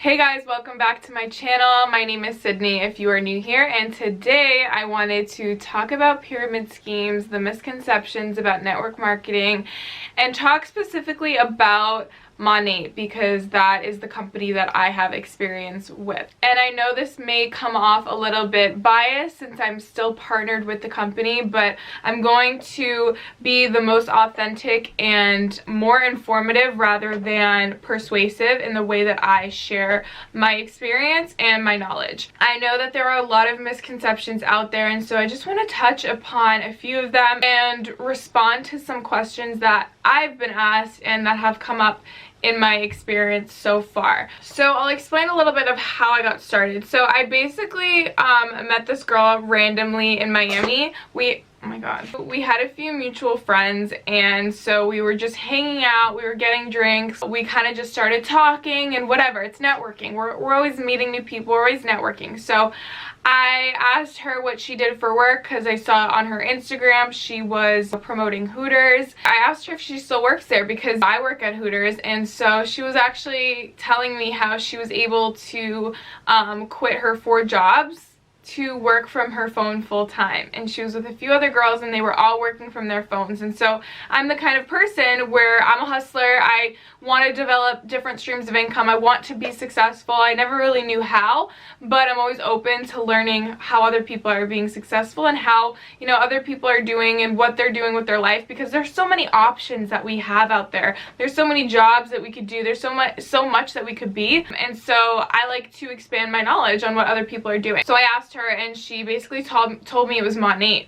Hey guys, welcome back to my channel. My name is Sydney if you are new here, and today I wanted to talk about pyramid schemes, the misconceptions about network marketing, and talk specifically about MONAT because that is the company that I have experience with. And I know this may come off a little bit biased since I'm still partnered with the company, but I'm going to be the most authentic and more informative rather than persuasive in the way that I share my experience and my knowledge. I know that there are a lot of misconceptions out there, and so I just want to touch upon a few of them and respond to some questions that I've been asked and that have come up in my experience so far. So I'll explain a little bit of how I got started. So I basically met this girl randomly in Miami. Oh my god. We had a few mutual friends, and so we were just hanging out, we were getting drinks, we kind of just started talking and whatever. It's networking. We're always meeting new people, we're always networking. So I asked her what she did for work because I saw on her Instagram she was promoting Hooters. I asked her if she still works there because I work at Hooters, and so she was actually telling me how she was able to quit her 4 jobs to work from her phone full time, and she was with a few other girls and they were all working from their phones. And so I'm the kind of person where I'm a hustler. I want to develop different streams of income. I want to be successful. I never really knew how, but I'm always open to learning how other people are being successful and how, you know, other people are doing and what they're doing with their life, because there's so many options that we have out there. There's so many jobs that we could do. There's so much that we could be, and so I like to expand my knowledge on what other people are doing. So I asked her, and she basically told me it was MONAT.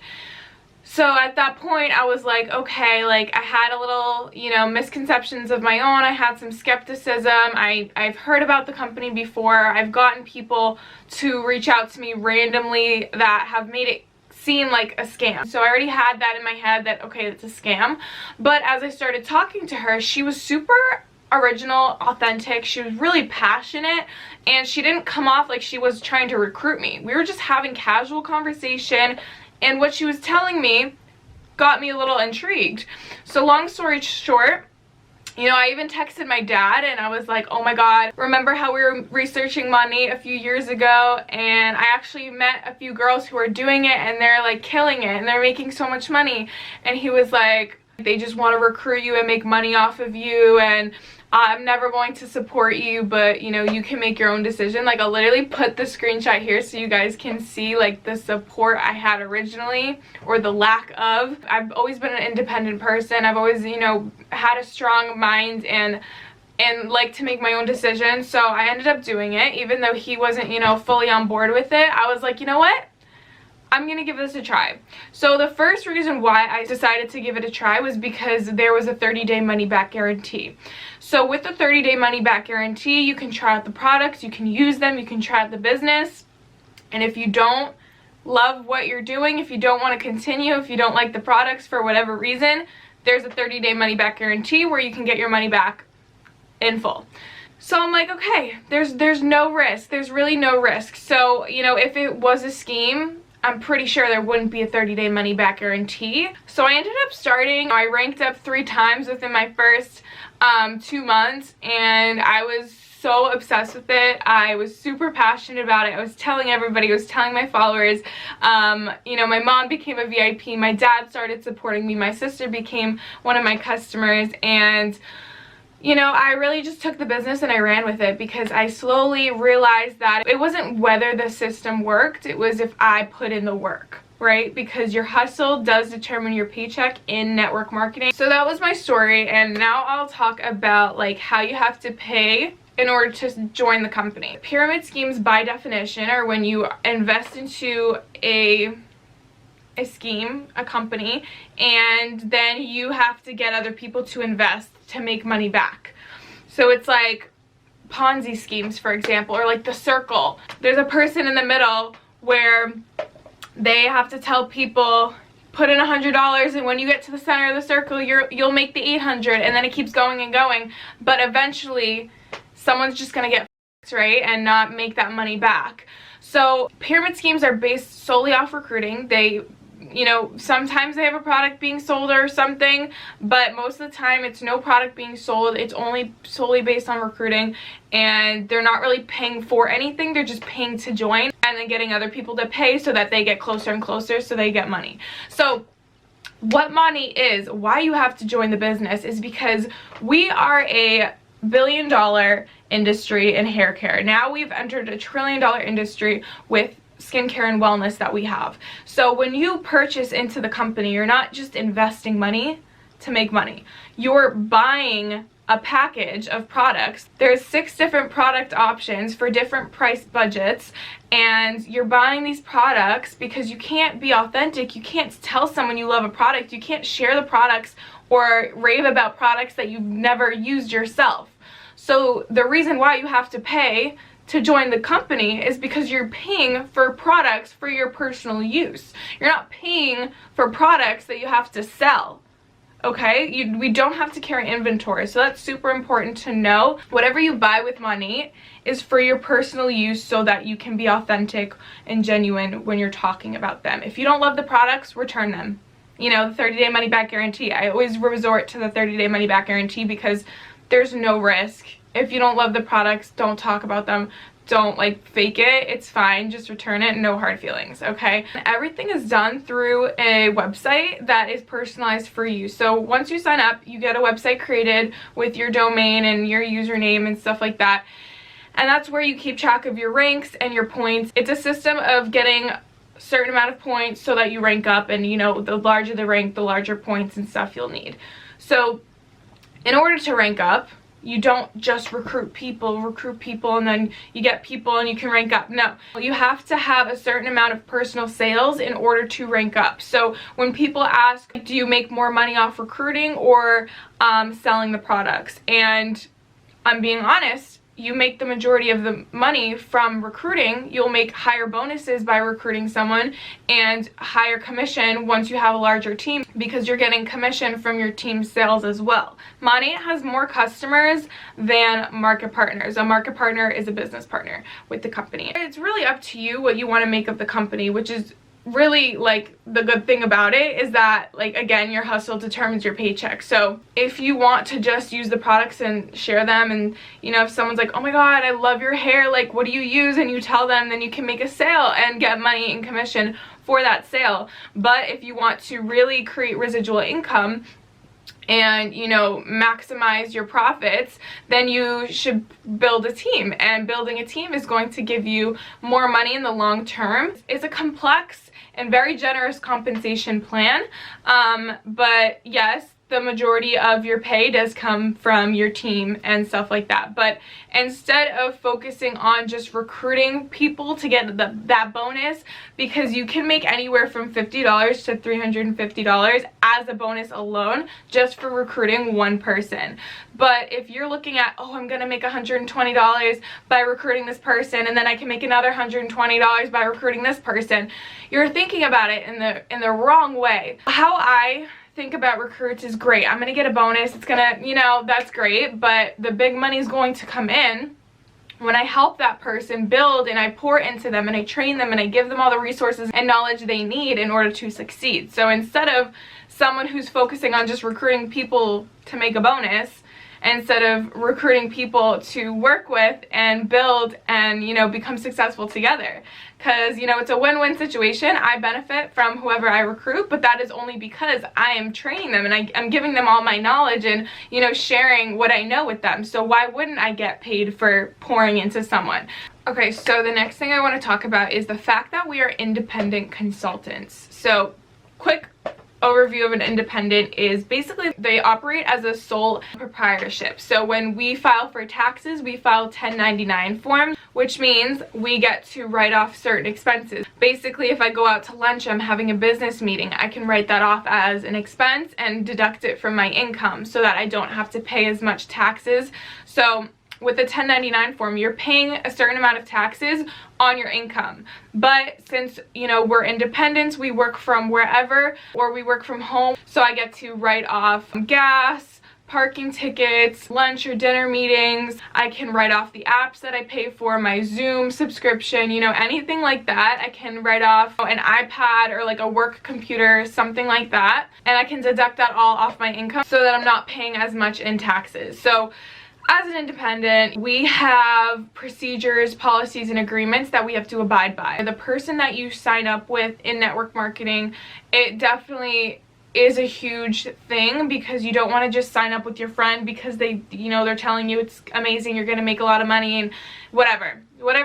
So at that point I was like, okay, like I had a little, you know, misconceptions of my own. I had some skepticism. I've heard about the company before. I've gotten people to reach out to me randomly that have made it seem like a scam. So I already had that in my head that, okay, it's a scam. But as I started talking to her, she was super original, authentic. She was really passionate, and she didn't come off like she was trying to recruit me. We were just having casual conversation, and what she was telling me got me a little intrigued. So long story short, you know, I even texted my dad and I was like, oh my god, remember how we were researching MONAT a few years ago, and I actually met a few girls who are doing it and they're like killing it and they're making so much money. And he was like, they just want to recruit you and make money off of you, and I'm never going to support you, but you know, you can make your own decision. Like, I'll literally put the screenshot here so you guys can see like the support I had originally, or the lack of. I've always been an independent person. I've always, you know, had a strong mind and like to make my own decisions. So I ended up doing it, even though he wasn't, you know, fully on board with it. I was like, you know what? I'm gonna give this a try. So the first reason why I decided to give it a try was because there was a 30-day money-back guarantee. So with the 30-day money-back guarantee, you can try out the products, you can use them, you can try out the business, and if you don't love what you're doing, if you don't want to continue, if you don't like the products for whatever reason, there's a 30-day money-back guarantee where you can get your money back in full. So I'm like, okay, there's no risk. There's really no risk. So, you know, if it was a scheme, I'm pretty sure there wouldn't be a 30-day money-back guarantee. So I ended up starting. I ranked up 3 times within my first 2 months, and I was so obsessed with it. I was super passionate about it. I was telling everybody, I was telling my followers. You know, my mom became a VIP. My dad started supporting me. My sister became one of my customers, and you know, I really just took the business and I ran with it, because I slowly realized that it wasn't whether the system worked, it was if I put in the work, right? Because your hustle does determine your paycheck in network marketing. So that was my story, and now I'll talk about like how you have to pay in order to join the company. Pyramid schemes by definition are when you invest into a scheme, a company, and then you have to get other people to invest to make money back. So it's like Ponzi schemes, for example, or like the circle. There's a person in the middle where they have to tell people, put in $100, and when you get to the center of the circle, you'll make the 800, and then it keeps going and going, but eventually someone's just gonna get f***ed, right, and not make that money back. So pyramid schemes are based solely off recruiting. They you know, sometimes they have a product being sold or something, but most of the time it's no product being sold. It's only solely based on recruiting, and they're not really paying for anything. They're just paying to join and then getting other people to pay so that they get closer and closer, so they get money. So what MONAT is, why you have to join the business, is because we are a billion-dollar industry in hair care. Now we've entered a trillion-dollar industry with skincare and wellness that we have. So when you purchase into the company, you're not just investing money to make money. You're buying a package of products. There's 6 different product options for different price budgets, and you're buying these products because you can't be authentic. You can't tell someone you love a product. You can't share the products or rave about products that you've never used yourself. So the reason why you have to pay to join the company is because you're paying for products for your personal use. You're not paying for products that you have to sell. Okay, we don't have to carry inventory, so that's super important to know. Whatever you buy with MONAT is for your personal use, so that you can be authentic and genuine when you're talking about them. If you don't love the products, return them. You know, the 30-day money-back guarantee. I always resort to the 30-day money-back guarantee because there's no risk. If you don't love the products, don't talk about them. Don't like fake it. It's fine. Just return it. No hard feelings, okay? Everything is done through a website that is personalized for you. So once you sign up, you get a website created with your domain and your username and stuff like that. And that's where you keep track of your ranks and your points. It's a system of getting a certain amount of points so that you rank up, and you know, the larger the rank, the larger points and stuff you'll need. So in order to rank up, you don't just recruit people and then you get people and you can rank up. No, you have to have a certain amount of personal sales in order to rank up. So when people ask, do you make more money off recruiting or selling the products? And I'm being honest, you make the majority of the money from recruiting. You'll make higher bonuses by recruiting someone and higher commission once you have a larger team, because you're getting commission from your team's sales as well. MONAT has more customers than market partners. A market partner is a business partner with the company. It's really up to you what you want to make of the company, which is really like the good thing about it is that, like, again, your hustle determines your paycheck. So if you want to just use the products and share them, and you know, if someone's like, oh my god, I love your hair, like, what do you use, and you tell them, then you can make a sale and get money in commission for that sale. But if you want to really create residual income and, you know, maximize your profits, then you should build a team, and building a team is going to give you more money in the long term. It's a complex and very generous compensation plan, but yes, the majority of your pay does come from your team and stuff like that. But instead of focusing on just recruiting people to get that bonus, because you can make anywhere from $50 to $350 as a bonus alone just for recruiting one person. But if you're looking at, oh, I'm gonna make $120 by recruiting this person, and then I can make another $120 by recruiting this person, you're thinking about it in the wrong way. How I think about recruits is great. I'm gonna get a bonus. It's gonna, you know, that's great, but the big money is going to come in when I help that person build, and I pour into them and I train them and I give them all the resources and knowledge they need in order to succeed. So instead of someone who's focusing on just recruiting people to make a bonus, instead of recruiting people to work with and build and, you know, become successful together. Because, you know, it's a win-win situation. I benefit from whoever I recruit, but that is only because I am training them and I'm giving them all my knowledge and, you know, sharing what I know with them. So why wouldn't I get paid for pouring into someone? Okay, so the next thing I want to talk about is the fact that we are independent consultants. So quick overview of an independent is basically they operate as a sole proprietorship. So when we file for taxes, we file 1099 forms, which means we get to write off certain expenses. Basically, if I go out to lunch, I'm having a business meeting, I can write that off as an expense and deduct it from my income so that I don't have to pay as much taxes. So with a 1099 form, you're paying a certain amount of taxes on your income. But since, you know, we're independents, we work from wherever or we work from home, so I get to write off gas, parking tickets, lunch or dinner meetings. I can write off the apps that I pay for, my Zoom subscription, you know, anything like that. I can write off an iPad or like a work computer, something like that. And I can deduct that all off my income so that I'm not paying as much in taxes. So as an independent, we have procedures, policies, and agreements that we have to abide by. The person that you sign up with in network marketing, it definitely is a huge thing, because you don't want to just sign up with your friend because they, you know, they're telling you it's amazing, you're going to make a lot of money and whatever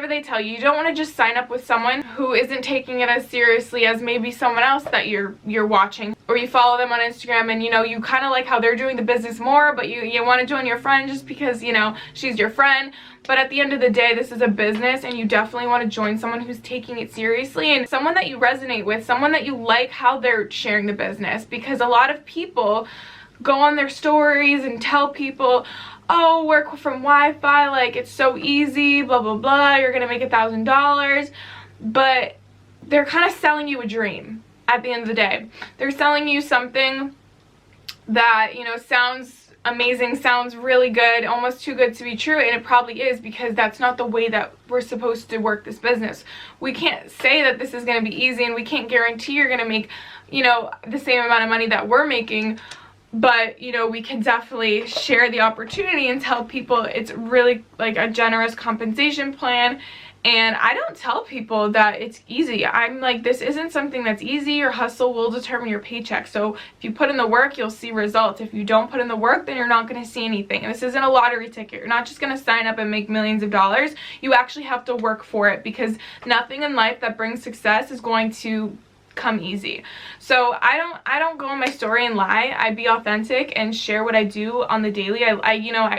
they tell you. You don't want to just sign up with someone who isn't taking it as seriously as maybe someone else that you're watching, or you follow them on Instagram and, you know, you kind of like how they're doing the business more, but you want to join your friend just because, you know, she's your friend. But at the end of the day, this is a business, and you definitely want to join someone who's taking it seriously and someone that you resonate with, someone that you like how they're sharing the business. Because a lot of people go on their stories and tell people, oh, work from Wi-Fi, like it's so easy, blah blah blah, you're gonna make $1,000, but they're kind of selling you a dream. At the end of the day, they're selling you something that, you know, sounds amazing, sounds really good, almost too good to be true, and it probably is, because that's not the way that we're supposed to work this business. We can't say that this is going to be easy, and we can't guarantee you're going to make, you know, the same amount of money that we're making, but, you know, we can definitely share the opportunity and tell people it's really like a generous compensation plan. And I don't tell people that it's easy. I'm like, this isn't something that's easy. Your hustle will determine your paycheck. So if you put in the work, you'll see results. If you don't put in the work, then you're not going to see anything. And this isn't a lottery ticket. You're not just going to sign up and make millions of dollars. You actually have to work for it, because nothing in life that brings success is going to come easy. So I don't go on my story and lie. I be authentic and share what I do on the daily.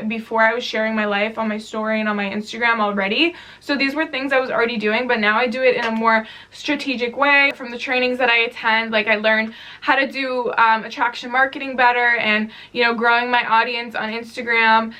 Before I was sharing my life on my story and on my Instagram already, so these were things I was already doing, but now I do it in a more strategic way. From the trainings that I attend, like I learned how to do attraction marketing better, and, you know, growing my audience on Instagram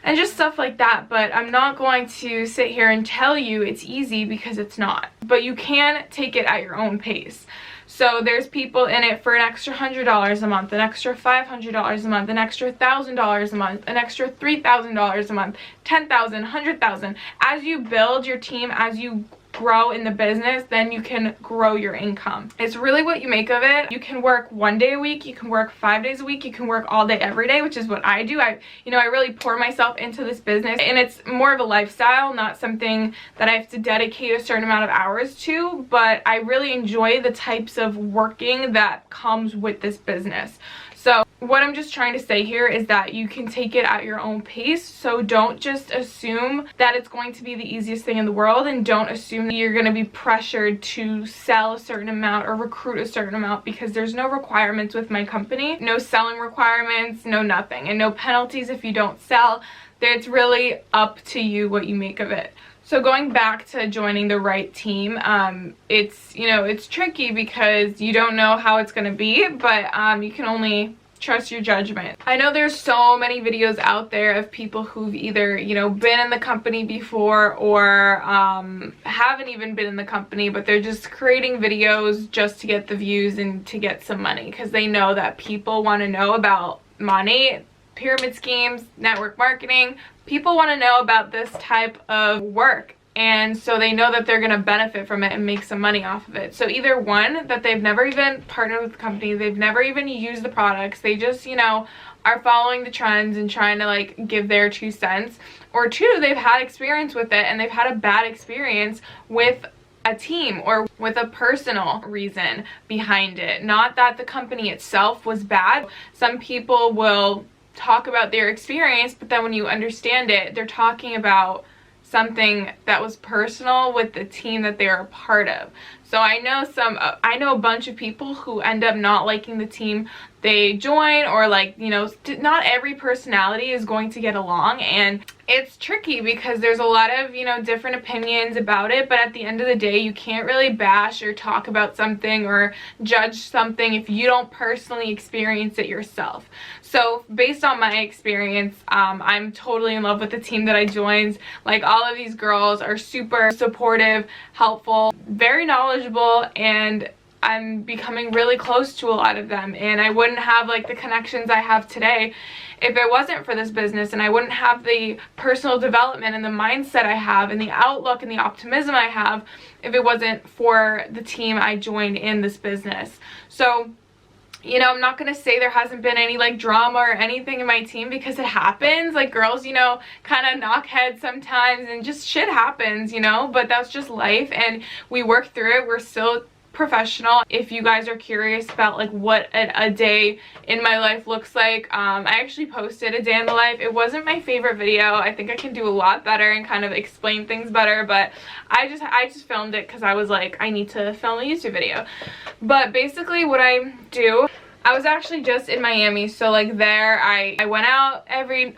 and just stuff like that. But I'm not going to sit here and tell you it's easy, because it's not. But you can take it at your own pace. So there's people in it for an extra $100 a month, an extra $500 a month, an extra $1,000 a month, an extra $3,000 a month, 10,000, 100,000. As you build your team, as you grow in the business, then you can grow your income. It's really what you make of it. You can work 1 day a week, you can work 5 days a week, you can work all day every day, which is what I do. I really pour myself into this business, and it's more of a lifestyle, not something that I have to dedicate a certain amount of hours to, but I really enjoy the types of working that comes with this business. So what I'm just trying to say here is that you can take it at your own pace. So don't just assume that it's going to be the easiest thing in the world, and don't assume that you're going to be pressured to sell a certain amount or recruit a certain amount, because there's no requirements with my company. No selling requirements, no nothing, and no penalties if you don't sell. It's really up to you what you make of it. So going back to joining the right team, it's tricky because you don't know how it's going to be, but you can only trust your judgment. I know there's so many videos out there of people who've either, been in the company before, or haven't even been in the company, but they're just creating videos just to get the views and to get some money, because they know that people want to know about money, pyramid schemes, network marketing. People want to know about this type of work, and so they know that they're going to benefit from it and make some money off of it. So either one, that they've never even partnered with the company, they've never even used the products, they just, are following the trends and trying to give their 2 cents, or two, they've had experience with it and they've had a bad experience with a team or with a personal reason behind it. Not that the company itself was bad. Some people will talk about their experience, but then when you understand it, they're talking about something that was personal with the team that they're a part of. So I know a bunch of people who end up not liking the team they join, or not every personality is going to get along, and it's tricky because there's a lot of different opinions about it. But at the end of the day, you can't really bash or talk about something or judge something if you don't personally experience it yourself. So based on my experience, I'm totally in love with the team that I joined. All of these girls are super supportive, helpful, very knowledgeable, and I'm becoming really close to a lot of them, and I wouldn't have like the connections I have today if it wasn't for this business, and I wouldn't have the personal development and the mindset I have and the outlook and the optimism I have if it wasn't for the team I joined in this business. So, you know, I'm not going to say there hasn't been any like drama or anything in my team, because it happens. Like, girls, you know, kind of knock heads sometimes, and just shit happens, you know, but that's just life, and we work through it. We're still professional. If you guys are curious about like what a day in my life looks like, I actually posted a day in the life. It wasn't my favorite video. I think I can do a lot better and kind of explain things better, but I just filmed it because I was like, I need to film a YouTube video. But basically what I do, I was actually just in Miami, so like there I went out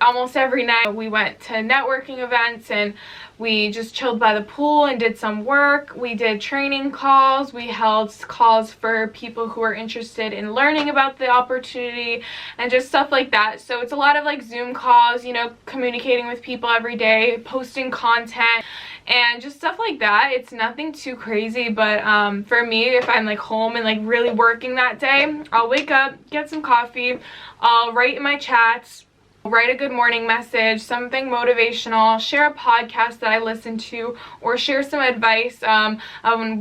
almost every night. We went to networking events, and we just chilled by the pool and did some work. We did training calls. We held calls for people who are interested in learning about the opportunity and just stuff like that. So it's a lot of like Zoom calls, you know, communicating with people every day, posting content, and just stuff like that. It's nothing too crazy, but for me, if I'm like home and like really working that day, I'll wake up, get some coffee, I'll write in my chats, write a good morning message, something motivational, share a podcast that I listen to, or share some advice on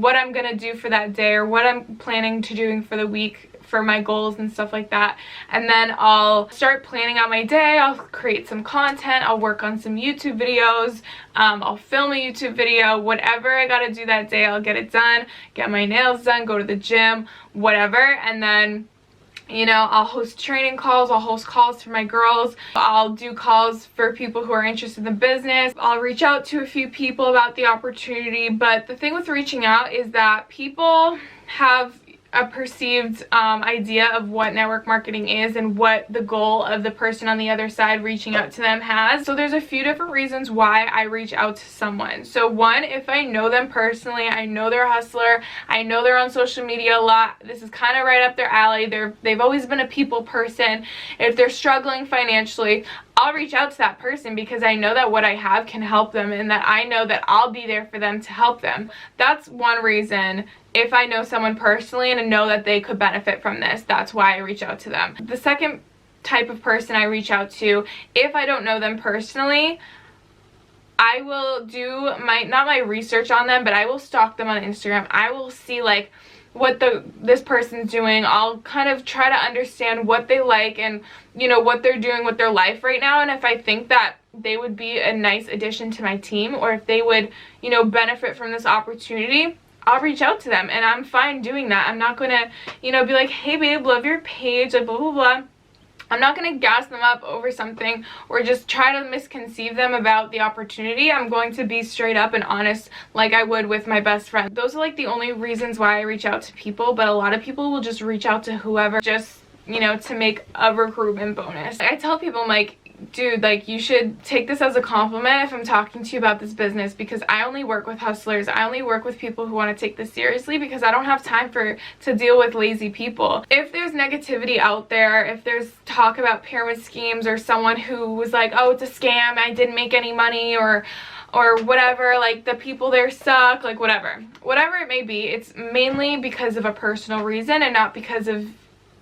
what I'm gonna do for that day, or what I'm planning to doing for the week, for my goals and stuff like that. And then I'll start planning out my day. I'll create some content, I'll work on some YouTube videos, I'll film a YouTube video, whatever I gotta do that day, I'll get it done, get my nails done, go to the gym, whatever. And then, you know, I'll host training calls, I'll host calls for my girls, I'll do calls for people who are interested in the business, I'll reach out to a few people about the opportunity. But the thing with reaching out is that people have a perceived idea of what network marketing is and what the goal of the person on the other side reaching out to them has. So there's a few different reasons why I reach out to someone. So one, if I know them personally, I know they're a hustler, I know they're on social media a lot, this is kind of right up their alley, they've always been a people person. If they're struggling financially, I'll reach out to that person because I know that what I have can help them, and that I know that I'll be there for them to help them. That's one reason. If I know someone personally and I know that they could benefit from this, that's why I reach out to them. The second type of person I reach out to, if I don't know them personally, I will do not my research on them, but I will stalk them on Instagram. I will see like what this person's doing. I'll kind of try to understand what they like and, you know, what they're doing with their life right now, and if I think that they would be a nice addition to my team, or if they would, you know, benefit from this opportunity, I'll reach out to them, and I'm fine doing that. I'm not gonna, you know, be like, hey babe, love your page, like blah blah blah. I'm not going to gas them up over something or just try to misconceive them about the opportunity. I'm going to be straight up and honest like I would with my best friend. Those are like the only reasons why I reach out to people, but a lot of people will just reach out to whoever just, you know, to make a recruitment bonus. I tell people, I'm like, dude, like, you should take this as a compliment if I'm talking to you about this business, because I only work with hustlers. I only work with people who want to take this seriously, because I don't have time to deal with lazy people. If there's negativity out there, if there's talk about pyramid schemes, or someone who was like, oh, it's a scam, I didn't make any money, or whatever, like the people there suck, like whatever it may be, it's mainly because of a personal reason and not because of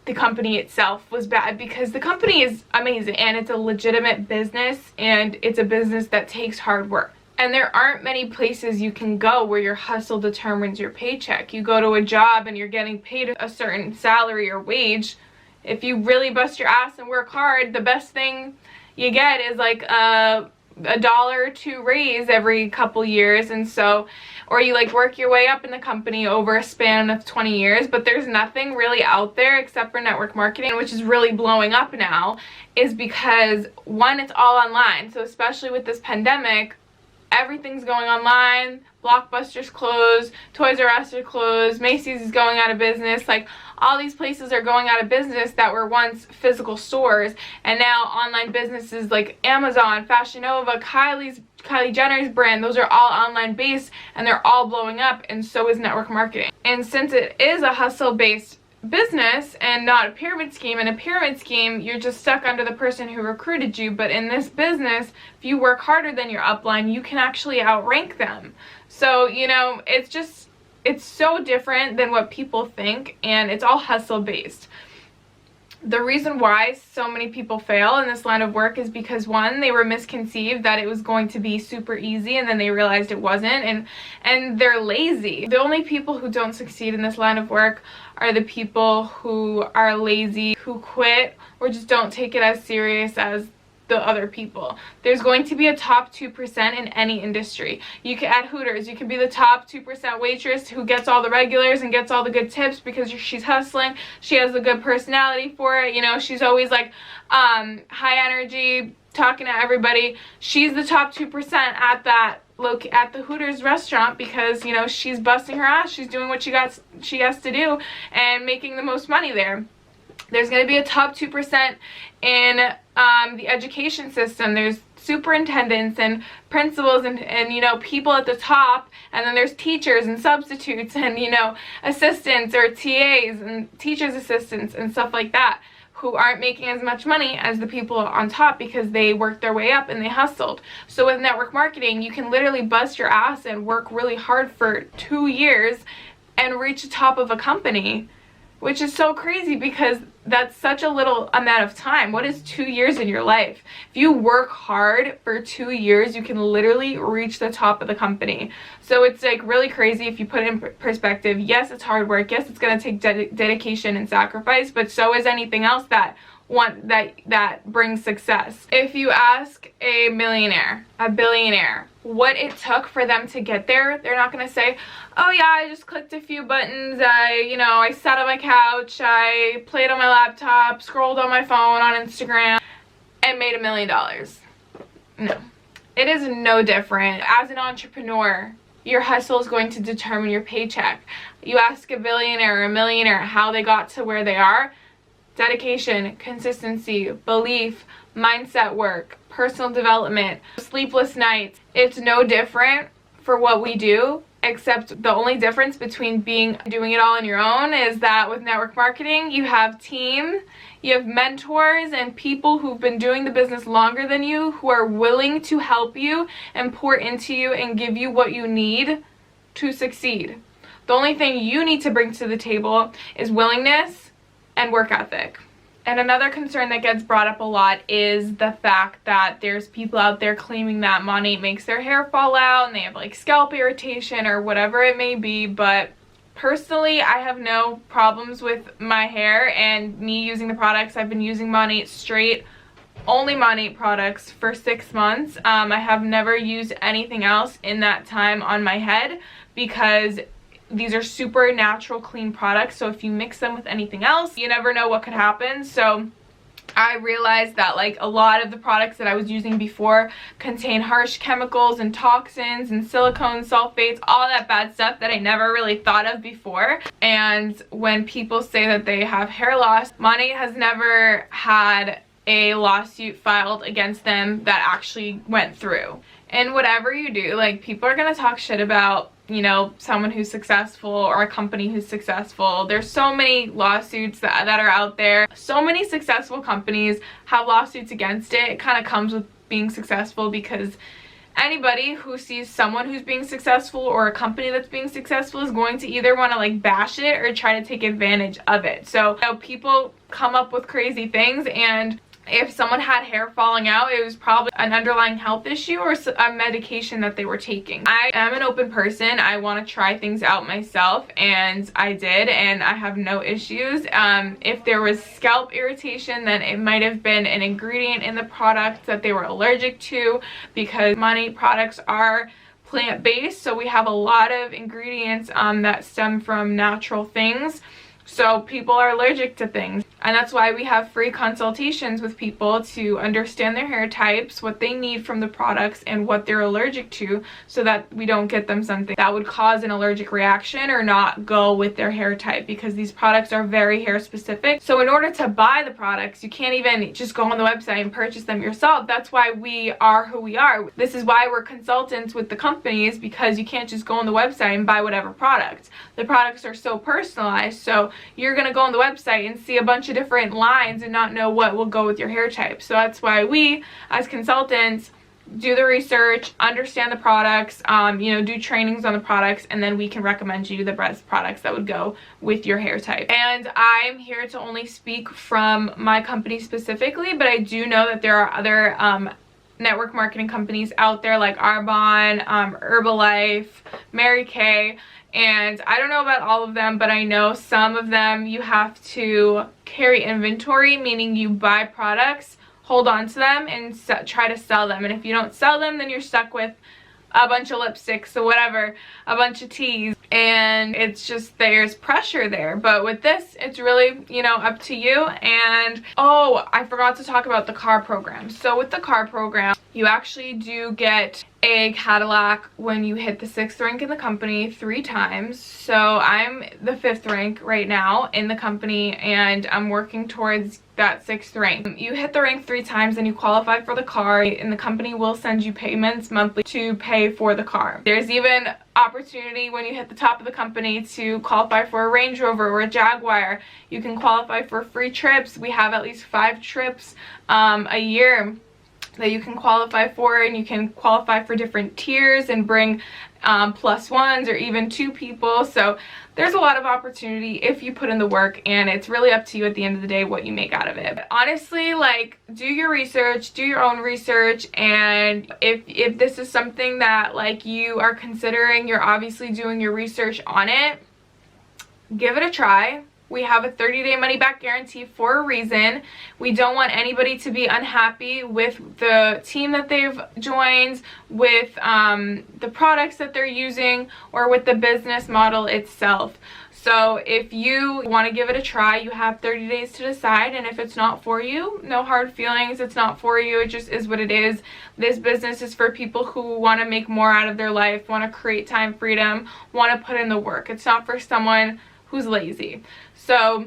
the company itself was bad, because the company is amazing and it's a legitimate business, and it's a business that takes hard work. And there aren't many places you can go where your hustle determines your paycheck. You go to a job and you're getting paid a certain salary or wage. If you really bust your ass and work hard, the best thing you get is like a $1 or $2 raise every couple years. And so, or you like work your way up in the company over a span of 20 years, but there's nothing really out there except for network marketing, which is really blowing up now, is because one, it's all online. So especially with this pandemic, everything's going online. Blockbuster's closed, Toys R Us are closed, Macy's is going out of business. Like, all these places are going out of business that were once physical stores, and now online businesses like Amazon, Fashion Nova, Kylie Jenner's brand, those are all online based, and they're all blowing up, and so is network marketing. And since it is a hustle based business and not a pyramid scheme, in a pyramid scheme you're just stuck under the person who recruited you, but in this business, if you work harder than your upline, you can actually outrank them. So, you know, it's just it's so different than what people think, and it's all hustle based. The reason why so many people fail in this line of work is because, one, they were misconceived that it was going to be super easy, and then they realized it wasn't, and they're lazy. The only people who don't succeed in this line of work are the people who are lazy, who quit, or just don't take it as serious as the other people. There's going to be a top 2% in any industry. You can, at Hooters, you can be the top 2% waitress who gets all the regulars and gets all the good tips because she's hustling. She has a good personality for it. You know, she's always like high energy, talking to everybody. She's the top 2% at that at the Hooters restaurant because, you know, she's busting her ass. She's doing what she has to do and making the most money there. There's going to be a top 2% in the education system. There's superintendents and principals and you know, people at the top, and then there's teachers and substitutes and, you know, assistants or TAs and teachers assistants and stuff like that, who aren't making as much money as the people on top because they worked their way up and they hustled. So with network marketing, you can literally bust your ass and work really hard for 2 years and reach the top of a company, which is so crazy because that's such a little amount of time. What is 2 years in your life? If you work hard for 2 years, you can literally reach the top of the company. So it's like really crazy if you put it in perspective. Yes, it's hard work. Yes, it's going to take dedication and sacrifice, but so is anything else that brings success. If you ask a millionaire, a billionaire, what it took for them to get there, they're not going to say, oh yeah, I just clicked a few buttons, I sat on my couch, I played on my laptop, scrolled on my phone on Instagram, and made $1 million. No. It is no different. As an entrepreneur, your hustle is going to determine your paycheck. You ask a billionaire or a millionaire how they got to where they are. Dedication, consistency, belief, mindset work, personal development, sleepless nights. It's no different for what we do, except the only difference between doing it all on your own is that with network marketing, you have team, you have mentors and people who've been doing the business longer than you, who are willing to help you and pour into you and give you what you need to succeed. The only thing you need to bring to the table is willingness and work ethic. And another concern that gets brought up a lot is the fact that there's people out there claiming that MONAT makes their hair fall out and they have like scalp irritation or whatever it may be, but personally I have no problems with my hair and me using the products. I've been using MONAT straight, only MONAT products for 6 months. I have never used anything else in that time on my head because these are super natural, clean products, so if you mix them with anything else, you never know what could happen. So I realized that like a lot of the products that I was using before contain harsh chemicals and toxins and silicone sulfates, all that bad stuff that I never really thought of before. And when people say that they have hair loss, MONAT has never had a lawsuit filed against them that actually went through. And whatever you do, like, people are gonna talk shit about, you know, someone who's successful or a company who's successful. There's so many lawsuits that are out there. So many successful companies have lawsuits against it. It kind of comes with being successful because anybody who sees someone who's being successful or a company that's being successful is going to either want to like bash it or try to take advantage of it. So, you know, people come up with crazy things, and if someone had hair falling out, it was probably an underlying health issue or a medication that they were taking. I am an open person. I want to try things out myself, and I did, and I have no issues. If there was scalp irritation, then it might have been an ingredient in the product that they were allergic to, because MONAT products are plant-based, so we have a lot of ingredients that stem from natural things. So people are allergic to things, and that's why we have free consultations with people to understand their hair types, what they need from the products, and what they're allergic to, so that we don't get them something that would cause an allergic reaction or not go with their hair type, because these products are very hair specific. So in order to buy the products, you can't even just go on the website and purchase them yourself. That's why we are who we are. This is why we're consultants with the companies, because you can't just go on the website and buy whatever product. The products are so personalized, so you're gonna go on the website and see a bunch of different lines and not know what will go with your hair type. So that's why we, as consultants, do the research, understand the products, you know, do trainings on the products, and then we can recommend you the best products that would go with your hair type. And I'm here to only speak from my company specifically, but I do know that there are other network marketing companies out there like Arbonne, Herbalife, Mary Kay, and I don't know about all of them, but I know some of them you have to carry inventory, meaning you buy products, hold on to them, and try to sell them. And if you don't sell them, then you're stuck with a bunch of lipsticks or whatever, a bunch of teas, and it's just, there's pressure there. But with this, it's really, you know, up to you. And oh, I forgot to talk about the car program. So with the car program, you actually do get a Cadillac when you hit the 6th rank in the company 3 times. So I'm the 5th rank right now in the company, and I'm working towards that 6th rank. You hit the rank 3 times and you qualify for the car, and the company will send you payments monthly to pay for the car. There's even opportunity when you hit the top of the company to qualify for a Range Rover or a Jaguar. You can qualify for free trips. We have at least 5 trips a year that you can qualify for, and you can qualify for different tiers and bring +1s or even 2 people. So there's a lot of opportunity if you put in the work, and it's really up to you at the end of the day what you make out of it. But honestly, like, do your research, do your own research, and if this is something that like you are considering, you're obviously doing your research on it, give it a try. We have a 30-day money-back guarantee for a reason. We don't want anybody to be unhappy with the team that they've joined, with the products that they're using, or with the business model itself. So if you want to give it a try, you have 30 days to decide, and if it's not for you, no hard feelings. It's not for you. It just is what it is. This business is for people who want to make more out of their life, want to create time freedom, want to put in the work. It's not for someone who's lazy. So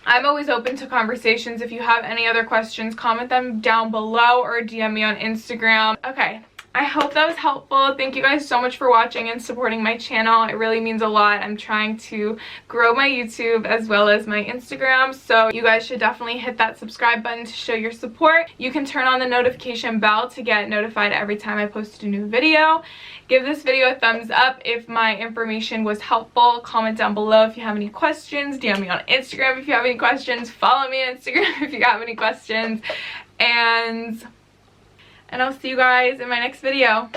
I'm always open to conversations. If you have any other questions, comment them down below or DM me on Instagram. Okay, I hope that was helpful. Thank you guys so much for watching and supporting my channel. It really means a lot. I'm trying to grow my YouTube as well as my Instagram, so you guys should definitely hit that subscribe button to show your support. You can turn on the notification bell to get notified every time I post a new video. Give this video a thumbs up if my information was helpful. Comment down below if you have any questions. DM me on Instagram if you have any questions. Follow me on Instagram if you have any questions. And I'll see you guys in my next video.